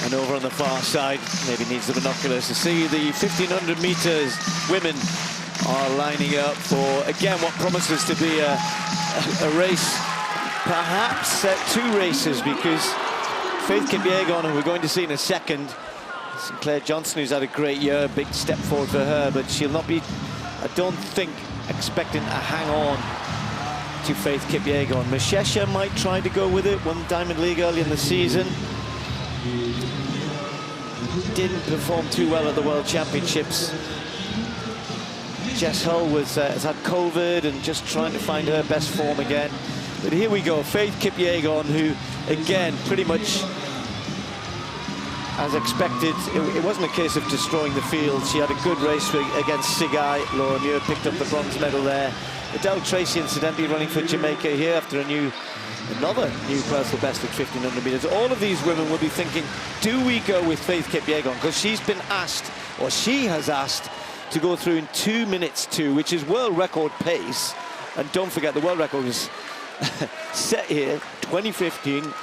And over on the far side, maybe needs the binoculars to see the 1500 meters women are lining up for, again, what promises to be a race, perhaps two races, because Faith Kipyegon, who we're going to see in a second, Sinclair Johnson, who's had a great year, big step forward for her, but she'll not be, I don't think, expecting to hang on to Faith Kipyegon. Mashesha might try to go with it, won Diamond League early in the season. Didn't perform too well at the World Championships. Jess Hull has had COVID and just trying to find her best form again. But here we go, Faith Kipyegon, who, again, pretty much as expected, it wasn't a case of destroying the field. She had a good race against Sigai. Laura Muir picked up the bronze medal there. Adele Tracy, incidentally, running for Jamaica here after another new personal best at 1500 meters. All of these women will be thinking, do we go with Faith Kipyegon? Because she's been asked, or she has asked, to go through in 2 minutes 2, which is world record pace. And don't forget, the world record was set here, 2015,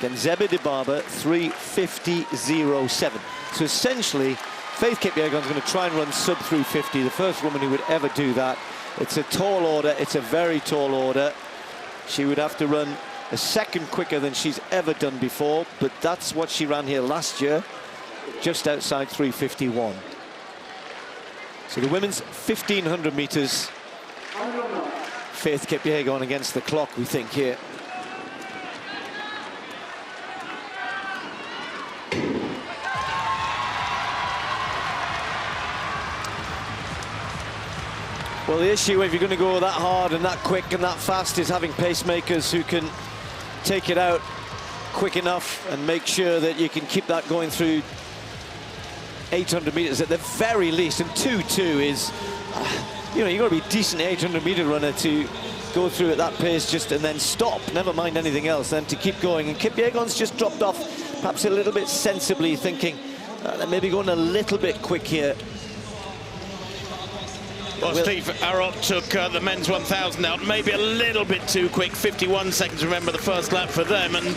Genzebe Dibaba, 3:50.07. So essentially, Faith Kipyegon's going to try and run sub 3:50, the first woman who would ever do that. It's a tall order, it's a very tall order. She would have to run a second quicker than she's ever done before, but that's what she ran here last year, just outside 3:51. So the women's 1500 meters, Faith Kipyegon against the clock, we think here. Well, the issue if you're going to go that hard and that quick and that fast is having pacemakers who can take it out quick enough and make sure that you can keep that going through 800 meters at the very least. And 2:2 is, you know, you've got to be a decent 800 meter runner to go through at that pace just and then stop, never mind anything else, then to keep going. And Kipyegon's just dropped off, perhaps a little bit sensibly, thinking that maybe going a little bit quick here. Well, Steve Arrott took the men's 1,000 out, maybe a little bit too quick, 51 seconds, remember the first lap for them, and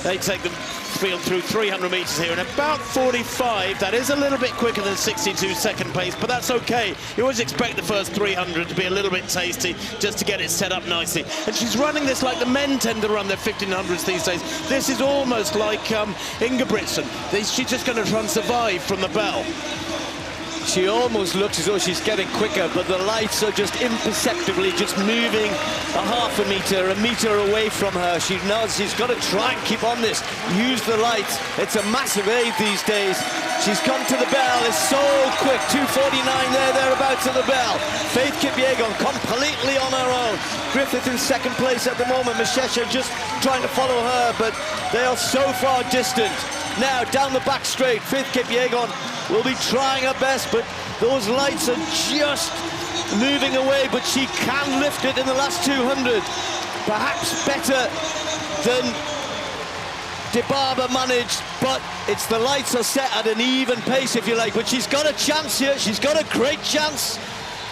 they take the field through 300 meters here in about 45. That is a little bit quicker than 62-second pace, but that's okay. You always expect the first 300 to be a little bit tasty, just to get it set up nicely. And she's running this like the men tend to run their 1500s these days. This is almost like Ingebrigtsen. She's just going to try and survive from the bell. She almost looks as though she's getting quicker, but the lights are just imperceptibly just moving a half a meter away from her. She knows she's got to try and keep on this, use the lights. It's a massive aid these days. She's come to the bell, it's so quick, 2:49 there, thereabouts to the bell. Faith Kipyegon completely on her own. Griffith in second place at the moment, Mashesha just trying to follow her, but they are so far distant. Now down the back straight, Faith Kipyegon will be trying her best, but those lights are just moving away, but she can lift it in the last 200. Perhaps better than Dibaba managed, but it's the lights are set at an even pace, if you like, but she's got a chance here, she's got a great chance.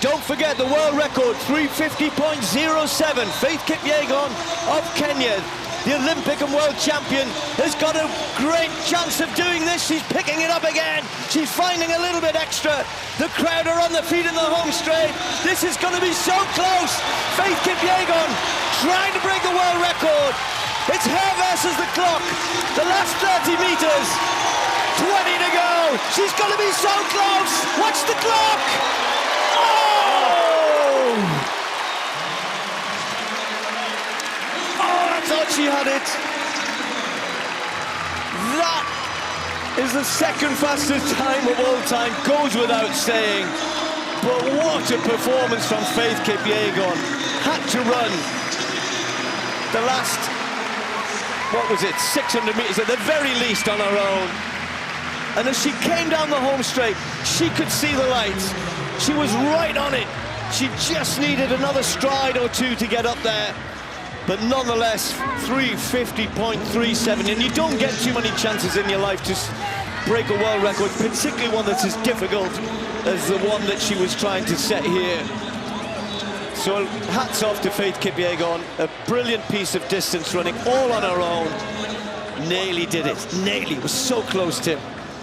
Don't forget the world record, 3:50.07. Faith Kipyegon of Kenya, the Olympic and world champion, has got a great chance of doing this. She's picking it up again. She's finding a little bit extra. The crowd are on their feet in the home straight. This is going to be so close. Faith Kipyegon trying to break the world record. It's her versus the clock. The last 30 meters. 20 to go. She's going to be so close. Watch the clock. Thought she had it. That is the second fastest time of all time, goes without saying. But what a performance from Faith Kipyegon. Had to run the last, what was it, 600 meters at the very least on her own. And as she came down the home straight, she could see the lights. She was right on it. She just needed another stride or two to get up there. But nonetheless, 3:50.37, and you don't get too many chances in your life to break a world record, particularly one that's as difficult as the one that she was trying to set here. So hats off to Faith Kipyegon, a brilliant piece of distance running all on her own. Nearly did it. Nearly. It was so close, Tim.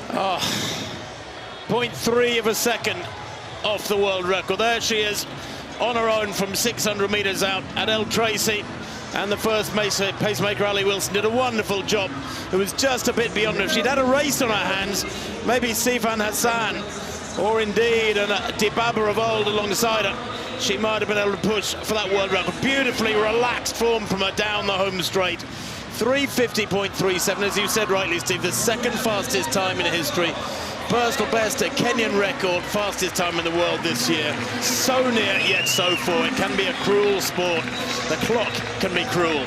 0.3 of a second off the world record. There she is on her own from 600 metres out at El Tracy. And the first pacemaker, Ali Wilson, did a wonderful job. It was just a bit beyond her. If she'd had a race on her hands, maybe Sifan Hassan, or indeed a Dibaba of old alongside her, she might have been able to push for that world record. Beautifully relaxed form from her down the home straight. 3:50.37, as you said rightly, Steve, the second fastest time in history. Personal best, a Kenyan record, fastest time in the world this year. So near, yet so far. It can be a cruel sport. The clock can be cruel.